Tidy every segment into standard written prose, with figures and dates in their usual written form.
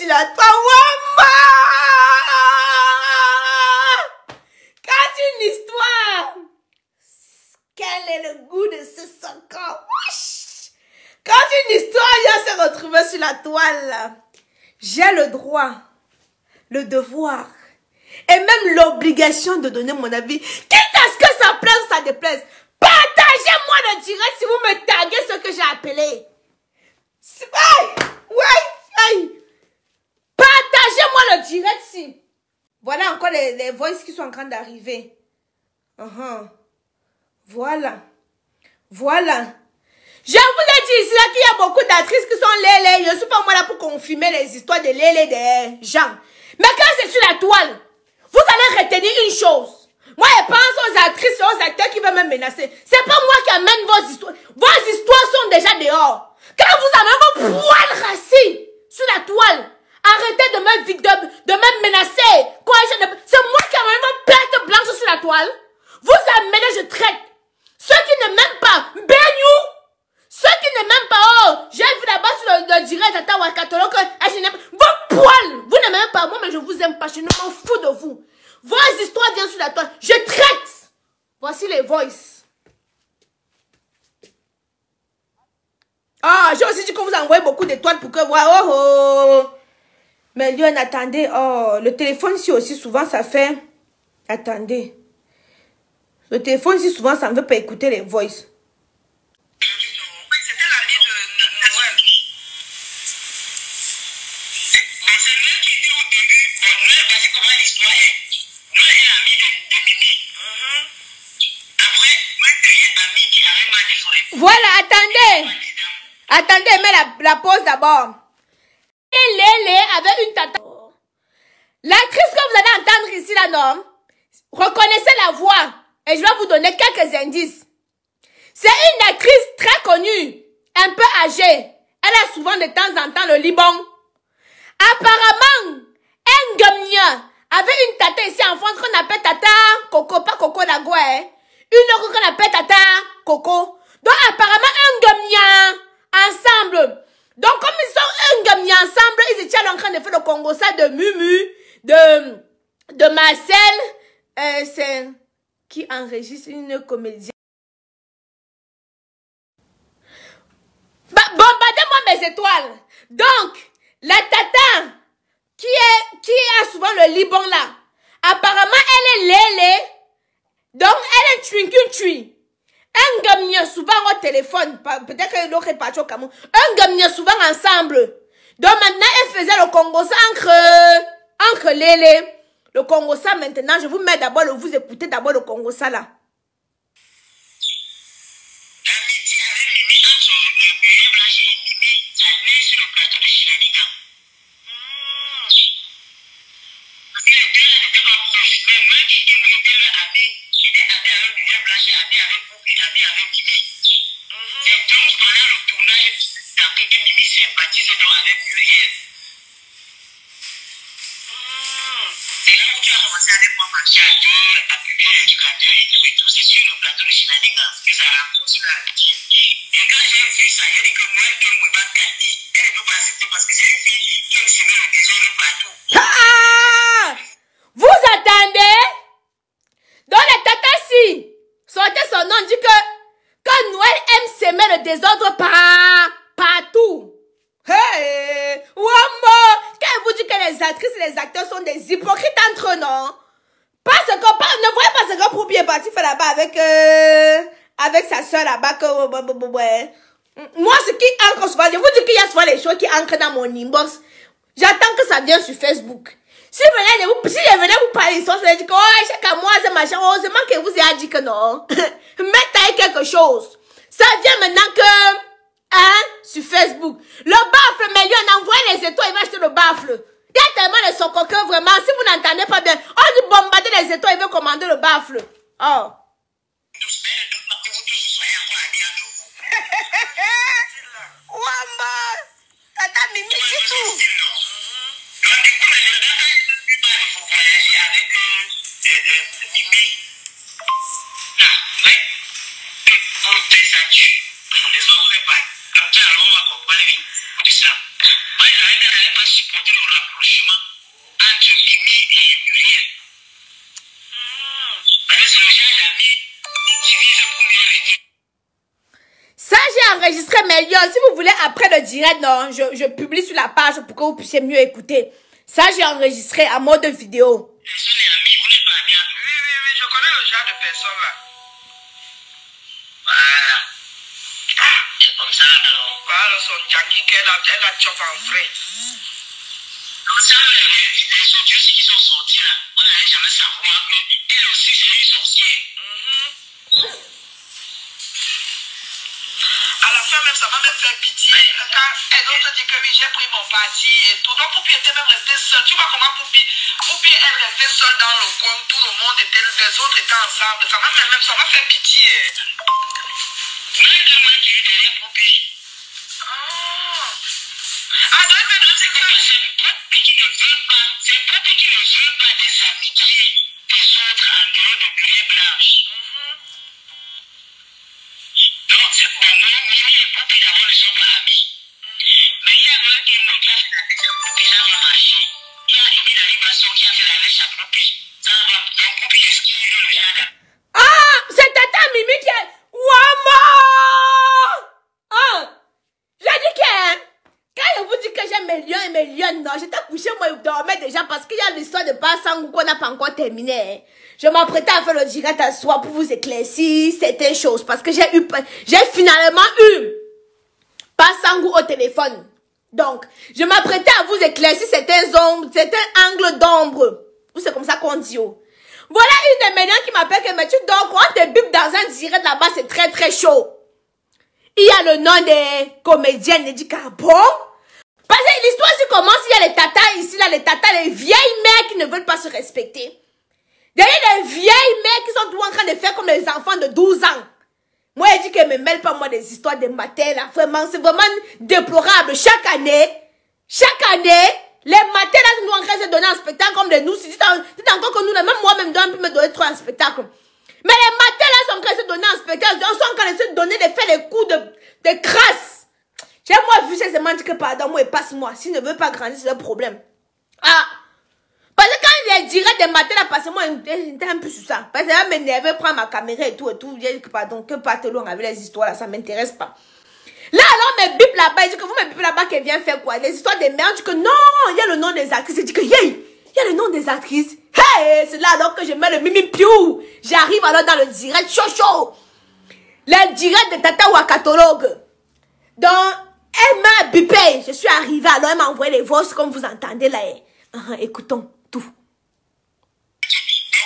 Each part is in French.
sur la toile. Wamba! Quand une histoire. Quel est le goût de ce socor? Quand une histoire vient se retrouver sur la toile, j'ai le droit, le devoir et même l'obligation de donner mon avis. Quitte à ce que ça plaise ou ça déplaise. Partagez-moi le direct si vous me taguez ce que j'ai appelé. Ouais. Partagez-moi le direct si. Voilà encore les voices qui sont en train d'arriver. Voilà. Je vous ai dit ici qu'il y a beaucoup d'actrices qui sont lélé. Je ne suis pas moi là pour confirmer les histoires de lélé des gens. Mais quand c'est sur la toile, vous allez retenir une chose. Moi, je pense aux actrices et aux acteurs qui veulent me menacer. C'est pas moi qui amène vos histoires. Vos histoires sont déjà dehors. Quand vous avez vos poils rassis sur la toile, arrêtez de me menacer. C'est moi qui amène vos pertes blanches sur la toile. Vous amenez, je traite. Ceux qui ne m'aiment pas, baignez. Ceux qui ne m'aiment pas, j'ai vu là-bas sur le direct à Tawakatolo que vos poils, vous ne m'aimez pas, moi, mais je vous aime pas, je ne m'en fous de vous. Vos histoires viennent sur la toile, je traite. Voici les voices. J'ai aussi dit que vous envoyez beaucoup d'étoiles pour que moi, Mais Lyon, attendez, le téléphone ici aussi, souvent, ça fait... Attendez. Le téléphone ici, souvent, ça ne veut pas écouter les voices. Voilà, attendez, mets la pause d'abord. Et Lélé avait une tata. L'actrice que vous allez entendre ici, là, non? Reconnaissez la voix. Et je vais vous donner quelques indices. C'est une actrice très connue, un peu âgée. Elle a souvent de temps en temps le Liban. Apparemment, Ngamia avait une tata ici en France qu'on appelle Tata Coco, pas Coco Nagua, hein. Une autre qu'on appelle Tata Coco. Donc apparemment Ngamia ensemble. Donc comme ils sont Ngamia ensemble, ils étaient en train de faire le Congo ça de Mumu, de Marcel, c'est qui enregistre une comédienne. Bombardez-moi mes étoiles. Donc, la tata qui a souvent le Liban là, apparemment elle est lélé. Donc, elle est twinkle. Un gamin souvent au téléphone, peut-être que l'autre est parti au Cameroun. Un gamin souvent ensemble. Donc maintenant, elle faisait le Congo ça entre lélé. Le Congo ça maintenant, je vous mets d'abord, vous écoutez d'abord le Congo ça là. Vous attendez? Donc la tata si sortez son nom dit que Noël aime s'aimer le désordre partout. Hey, Wamba, quand vous dites que les actrices et les acteurs sont des hypocrites entre eux, non? Parce que, ne voyez pas ce que Proupi est parti faire là-bas avec sa soeur là-bas. Moi, ce qui entre souvent, je vous dis qu'il y a souvent les choses qui entrent dans mon inbox. J'attends que ça vienne sur Facebook. Si je venais vous parler, ça veut dire que, chaque mois, c'est machin, heureusement que vous avez dit que non. Mettez quelque chose. Ça vient maintenant que, sur Facebook. Le baffle, mais lui, on envoie les étoiles, il va acheter le baffle. Il y a tellement de son coquin, vraiment. Si vous n'entendez pas bien, on dit bombarder les étoiles, il veut commander le baffle. Oh. Wamba, tata Mimi, c'est tout. rapprochement entre Mimi et Muriel. Parce que c'est le genre d'amis qui utilisent pour mieux réduire. Ça, j'ai enregistré mes liens. Si vous voulez, après le direct, non, je publie sur la page pour que vous puissiez mieux écouter. Ça, j'ai enregistré à mode vidéo. Ce sont les amis, vous n'êtes pas bien. Oui, je connais le genre de personnes là. Voilà. Et comme ça, alors. Voilà, son Djangi qu'elle a chop en frais. Comme ça, les audios qui sont sortis là, on n'allait jamais savoir qu'elle aussi, c'est une sorcière. À la fin même, ça m'a même fait pitié. Quand elle dit que oui, j'ai pris mon parti et tout. Donc Poupi était même resté seul. Tu vois comment Poupi, elle restait seule dans le coin. Tout le monde était, les autres étaient ensemble. Ça m'a fait pitié. Maintenant, moi, tu es derrière Poupi. Donc c'est que c'est Poupi qui ne veut pas. C'est Poupi qui ne veut pas des amitiés des autres en dehors de Bulle Blanche. Donc, c'est pour moi, Mimi et Poupi d'abord ne sont pas amis. Mais il y a un qui a fait la lèche à Poupi, ça va marcher. Il y a Émile Alibasson qui a fait la lèche à Poupi. Ça va. Donc, Poupi esquive le jardin. Ah, c'est Tata Mimi qui a... Waouh! Ah, j'ai dit que... Quand je vous dis que j'ai mes lions et mes lions, non, j'étais couché, moi, je dormais déjà parce qu'il y a l'histoire de Bassangou qu'on n'a pas encore terminé. Je m'apprêtais à faire le direct à soir pour vous éclaircir certaines choses parce que j'ai finalement eu Bassangou au téléphone. Donc, je m'apprêtais à vous éclaircir certains angles d'ombre. C'est comme ça qu'on dit. Oh. Voilà une des médias qui m'appelle que mais tu dors quand tu bipes dans un direct là-bas, c'est très très chaud. Il y a le nom des comédiennes, il dit bon. Parce que l'histoire se commence, il y a les tatas ici, là, les tatas, les vieilles mères qui ne veulent pas se respecter. Derrière les vieilles mères qui sont tout en train de faire comme les enfants de 12 ans. Moi, je dis qu'elle ne me mêle pas, moi, des histoires de matin, là. Vraiment, c'est vraiment déplorable. Chaque année, les matins, là, nous, en train de se donner un spectacle comme de nous. C'est encore que nous, là, même moi-même, je peux me donner trop un spectacle. Mais les matins, là, sont en train de se donner un spectacle. Ils sont en train de se donner, de faire les coups de crasse. J'ai moi vu ces semences que pardon, moi, et passe-moi. S'il ne veut pas grandir, c'est le problème. Ah! Parce que quand il dirait des matins, là, passe-moi, il était un peu sur ça. Parce que là, m'énerver, prendre ma caméra et tout. J'ai dit, pardon, que parte loin avec les histoires, là, ça m'intéresse pas. Là, alors, mes bip là-bas, il dit que vous, mes bip là-bas, qu'elle vient faire quoi? Les histoires des mères, je dis que non, il y a le nom des actrices. Il dit que, yeah, il y a le nom des actrices. Hey, c'est là alors que je mets le mimi piou. J'arrive alors dans le direct chaud. Le direct de Tata Wakatologue. Donc, elle m'a bipé. Je suis arrivée, alors elle m'a envoyé les voix comme vous entendez là. Écoutons tout. Donc,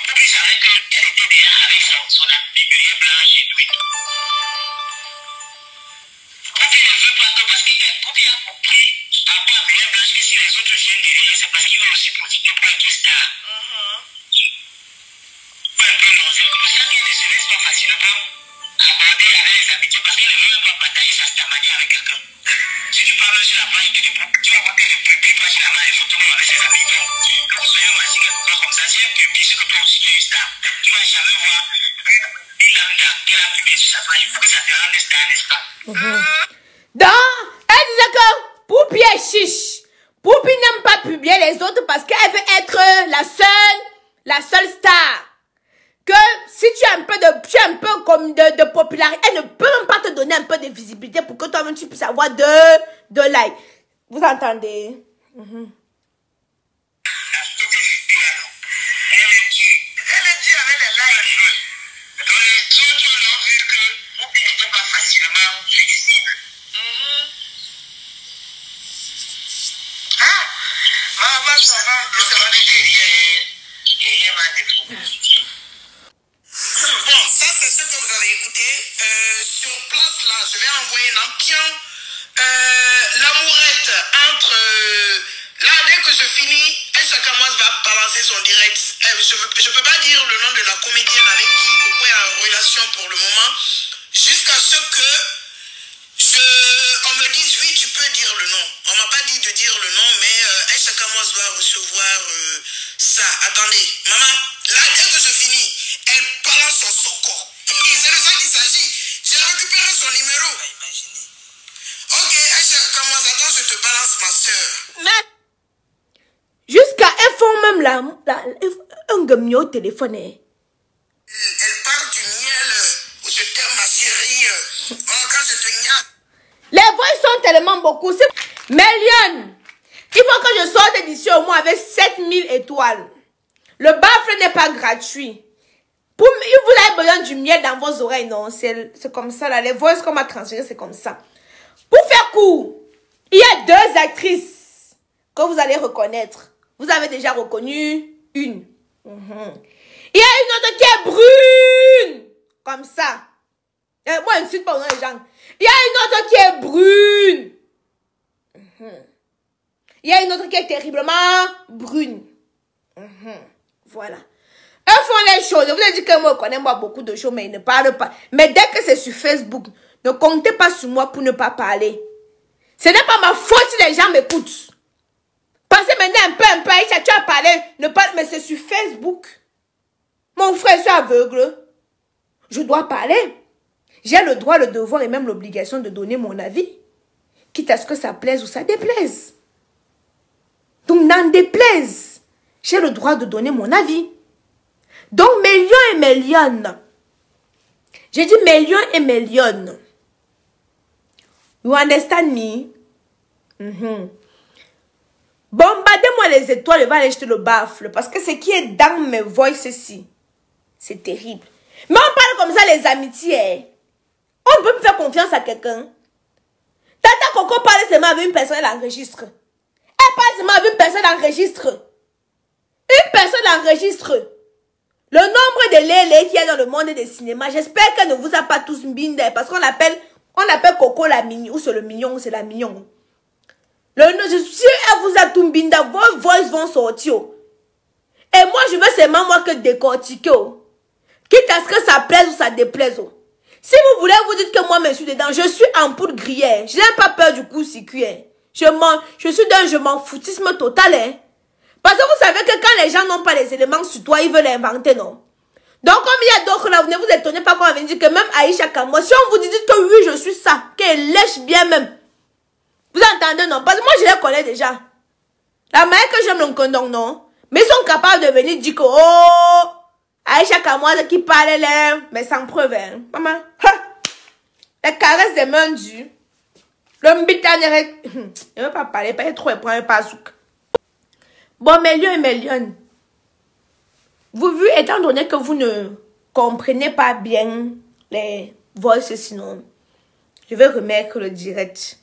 Poupi savait qu'elle était déjà avec son ami Bulle Blanche et tout. Poupi ne veut pas que parce que Poupi a compris par rapport à Bulle Blanche que si les autres viennent derrière, c'est parce qu'ils veulent aussi profiter pour être star. Un peu nausée. C'est pour ça qu'elle ne se laisse pas facilement aborder avec les amitiés parce qu'elle ne veut pas partager sa manière avec quelqu'un. Si tu parles sur la page de Poupi, tu vas voir que le public passe la main et photos avec ses amis. Donc, que vous soyez au Massy quelque part comme ça, si elle publie ce que toi aussi tu es une star, tu vas jamais voir une lambda qu'elle a publié sur sa page. Il faut que ça te rende star, n'est-ce pas? Donc, elle disait que Poupi est chiche. Poupi n'aime pas publier les autres parce qu'elle veut être la seule star. Que si tu as un peu comme de popularité, elle ne peut même pas te donner un peu de visibilité pour que toi-même tu puisses avoir de likes. Vous entendez? Elle est due avec les likes. Donc les autres ont vu que Poupi n'était pas facilement flexible. Maman, ça va. Je te derrière ma déproposition. Bon, ça c'est ce que vous allez écouter. Sur place là, je vais envoyer un pion. L'amourette entre... là, dès que je finis, Aïcha Kamoise va balancer son direct. Je ne peux pas dire le nom de la comédienne avec qui Coco est en relation pour le moment. Jusqu'à ce que on me dise oui, tu peux dire le nom. On m'a pas dit de dire le nom, mais Aïcha Kamoise doit recevoir ça. Attendez, maman, là, dès que je finis, elle balance son soko. C'est de ça qu'il s'agit. J'ai récupéré son numéro. Ok, Aïcha, comment attends, je te balance ma soeur. Mais, même un gamio au téléphone. Elle parle du miel. Je t'aime ma chérie. Oh, quand je te gnate. Les voix sont tellement beaucoup. Million. Il faut que je sorte d'ici au moins avec 7000 étoiles. Le baffle n'est pas gratuit. Vous avez besoin du miel dans vos oreilles, non? C'est comme ça, là. Les voix qu'on m'a transférées, c'est comme ça. Pour faire court, il y a 2 actrices que vous allez reconnaître. Vous avez déjà reconnu une. Il y a une autre qui est brune. Comme ça. Moi, je ne suis pas dans les gens. Il y a une autre qui est brune. Il y a une autre qui est terriblement brune. Voilà. Eux font les choses. Je vous ai dit que moi, je connais beaucoup de choses, mais ils ne parlent pas. Mais dès que c'est sur Facebook, ne comptez pas sur moi pour ne pas parler. Ce n'est pas ma faute si les gens m'écoutent. Pensez maintenant un peu, Aïcha, tu as parlé, ne parle, mais c'est sur Facebook. Mon frère, je suis aveugle. Je dois parler. J'ai le droit, le devoir et même l'obligation de donner mon avis. Quitte à ce que ça plaise ou ça déplaise. Donc, n'en déplaise. J'ai le droit de donner mon avis. Donc, millions et millions. J'ai dit millions et millions. You understand me? Bombardez-moi les étoiles et va aller jeter le baffle. Parce que ce qui est dans mes voix ici, c'est terrible. Mais on parle comme ça, les amitiés. On peut faire confiance à quelqu'un. Tata Coco parle seulement avec une personne, elle enregistre. Elle parle seulement avec une personne, elle enregistre. Une personne enregistre. Le nombre de lélés qu'il y a dans le monde des cinémas, j'espère qu'elle ne vous a pas tous bindé. Parce qu'on appelle Coco la mignon. Ou c'est le mignon, ou c'est la mignon. Si elle vous a tout bindé, vos voix vont sortir. Et moi, je veux seulement moi que décortiquer. Quitte à ce que ça plaise ou ça déplaise. Si vous voulez, vous dites que moi, je suis dedans. Je suis en poudre grillée. Je n'ai pas peur du coup circuit. Je suis dans je m'en foutisme total. Parce que vous savez que quand les gens n'ont pas les éléments sur toi, ils veulent inventer, non? Donc, comme il y a d'autres là, vous ne vous étonnez pas quand on vient dire que même Aïcha Kamwa, si on vous dit que oui, je suis ça, qu'elle lèche bien même. Vous entendez, non? Parce que moi, je les connais déjà. La manière que j'aime le condom, non? Mais ils sont capables de venir dire que, oh, Aïcha Kamwa qui parle là, mais sans preuve, hein. Maman, la caresse des mains dues. Le mbitané, il ne veut pas parler, pas trop, il prend pas souk. Bon, millions et millions. Vous vu, étant donné que vous ne comprenez pas bien les voices, sinon, je vais remettre le direct.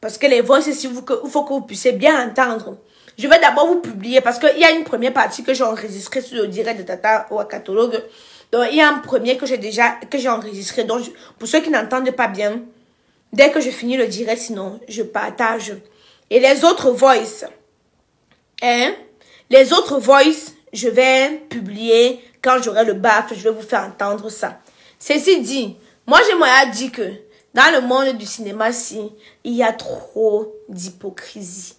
Parce que les voices, il faut que vous puissiez bien entendre. Je vais d'abord vous publier parce qu'il y a une première partie que j'ai enregistrée sur le direct de Tata ou à catalogue. Donc, il y a un premier que j'ai enregistré. Donc, pour ceux qui n'entendent pas bien, dès que je finis le direct, sinon, je partage. Et les autres voices, les autres voices, je vais publier quand j'aurai le baffle, je vais vous faire entendre ça. Ceci dit, moi, j'aimerais dire que dans le monde du cinéma, il y a trop d'hypocrisie.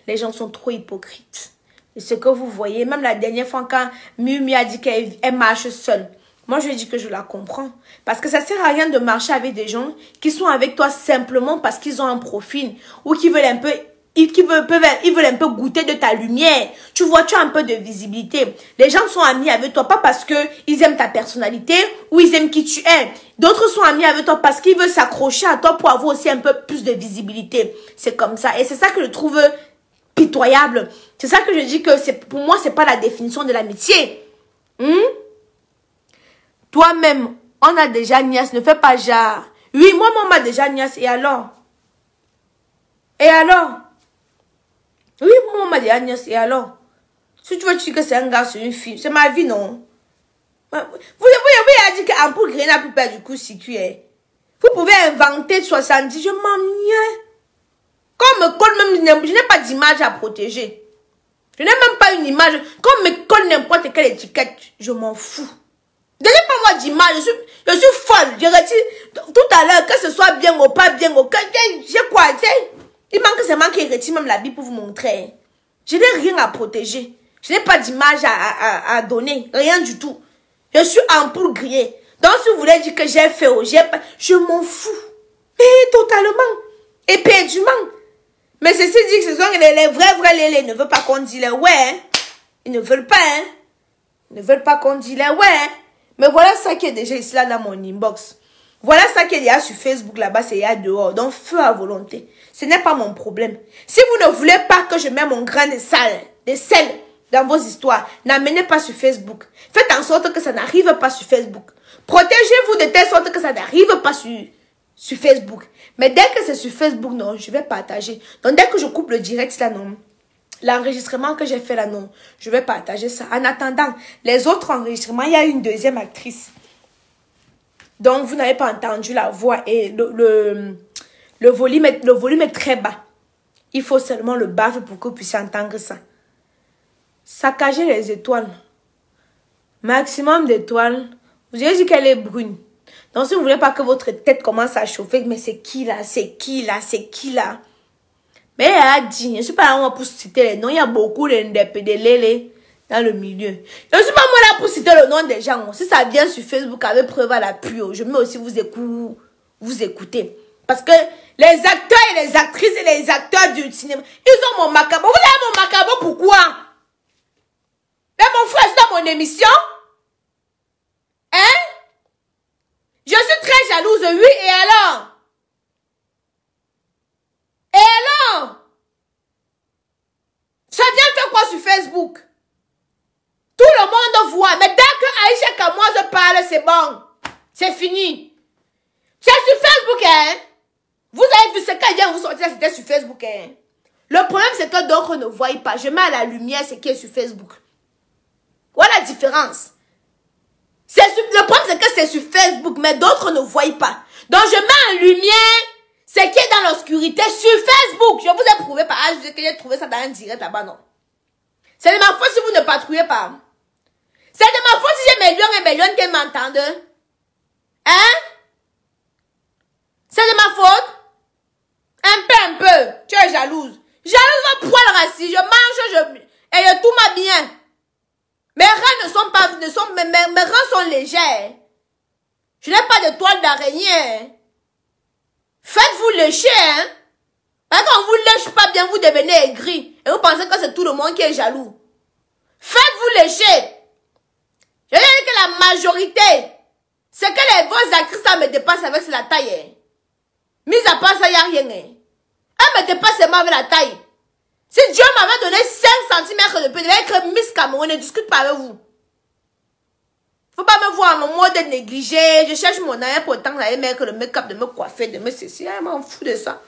Les gens sont trop hypocrites. Et ce que vous voyez, même la dernière fois quand Mimi a dit qu'elle marche seule, moi je dis que je la comprends. Parce que ça sert à rien de marcher avec des gens qui sont avec toi simplement parce qu'ils ont un profil ou qui veulent un peu, ils veulent un peu goûter de ta lumière. Tu vois, tu as un peu de visibilité. Les gens sont amis avec toi pas parce que ils aiment ta personnalité ou ils aiment qui tu es. D'autres sont amis avec toi parce qu'ils veulent s'accrocher à toi pour avoir aussi un peu plus de visibilité. C'est comme ça. Et c'est ça que je trouve pitoyable. C'est ça que je dis que pour moi, c'est pas la définition de l'amitié. Toi-même, on a déjà niasse, ne fais pas genre. Oui, moi, on m'a déjà niasse, et alors? Et alors? Oui, moi, on m'a déjà niasse, et alors? Si tu veux dire que c'est un gars sur une fille, c'est ma vie, non? Vous avez dit qu'en pour griller n'a plus peur du coup circuit. Vous pouvez inventer 70, je m'ennuie. Comme me colle même, je n'ai pas d'image à protéger. Je n'ai même pas une image. Comme me colle n'importe quelle étiquette, je m'en fous. Donnez-pas moi d'image, je suis folle. Je retire tout à l'heure, que ce soit bien ou pas bien, j'ai quoi, il manque seulement qu'il retire même la Bible pour vous montrer. Je n'ai rien à protéger. Je n'ai pas d'image à donner, rien du tout. Je suis en poule grillée. Donc si vous voulez dire que j'ai fait ou j'ai pas, je m'en fous. Et totalement. Éperdument. Mais ceci dit que ce sont les vrais lélés, ne veut pas qu'on dise les ouais. Ils ne veulent pas, hein. Ils ne veulent pas qu'on dise là, ouais, hein. Mais voilà ça qui est déjà ici, là, dans mon inbox. Voilà ça qu'il y a sur Facebook, là-bas, c'est il y a dehors. Donc, feu à volonté. Ce n'est pas mon problème. Si vous ne voulez pas que je mette mon grain de sel dans vos histoires, n'amenez pas sur Facebook. Faites en sorte que ça n'arrive pas sur Facebook. Protégez-vous de telle sorte que ça n'arrive pas sur Facebook. Mais dès que c'est sur Facebook, non, je vais partager. Donc, dès que je coupe le direct, là, non. L'enregistrement que j'ai fait là, non, je vais partager ça. En attendant, les autres enregistrements, il y a une deuxième actrice. Donc, vous n'avez pas entendu la voix et le volume est très bas. Il faut seulement le baffe pour que vous puissiez entendre ça. Saccager les étoiles. Maximum d'étoiles. Vous avez dit qu'elle est brune. Donc, si vous ne voulez pas que votre tête commence à chauffer, mais c'est qui là? C'est qui là? C'est qui là? Mais elle a dit, je ne suis pas là pour citer les noms. Il y a beaucoup de ndépédélés dans le milieu. Je ne suis pas moi là pour citer le nom des gens. Si ça vient sur Facebook avec preuve à l'appui, je mets aussi vous écouter. Parce que les acteurs et les actrices et les acteurs du cinéma, ils ont mon macabre. Vous avez mon macabre pourquoi? Mais mon frère, c'est dans mon émission. Hein? Je suis très jalouse, oui, et alors? Et alors? Ça vient faire quoi sur Facebook? Tout le monde voit. Mais dès que Aïcha Kamoise parle, c'est bon. C'est fini. C'est sur Facebook, hein? Vous avez vu ce qu'elle vient vous sortir, c'était sur Facebook, hein? Le problème, c'est que d'autres ne voient pas. Je mets à la lumière ce qui est sur Facebook. Voilà la différence. Le problème, c'est que c'est sur Facebook, mais d'autres ne voient pas. Donc, je mets en lumière ce qui est dans l'obscurité sur Facebook. Je vous ai prouvé par que j'ai trouvé ça dans un direct là-bas, non? C'est de ma faute si vous ne patrouillez pas. C'est de ma faute si j'ai mes lions et mes lions qui m'entendent. Hein? C'est de ma faute? Un peu. Tu es jalouse. Jalouse va poil rassis. Je mange, et je tout m'a bien. Mes reins ne sont pas, mes reins sont légers. Je n'ai pas de toile d'araignée. Faites-vous lécher, hein. Parce qu'on vous lèche pas bien, vous devenez aigri. Et vous pensez que c'est tout le monde qui est jaloux. Faites-vous lécher. Je veux dire que la majorité, c'est que les grosses actrices, ça me dépasse avec la taille. Hein. Mis à part ça, il n'y a rien. Hein. Elle me dépasse seulement avec la taille. Si Dieu m'avait donné 5 cm de plus, je vais être Miss Cameroun, ne discute pas avec vous. Faut pas me voir en mode négligé. Je cherche mon aïe pour tant d'aller mettre le make-up, de me coiffer, de me ceci. Elle m'en fout de ça.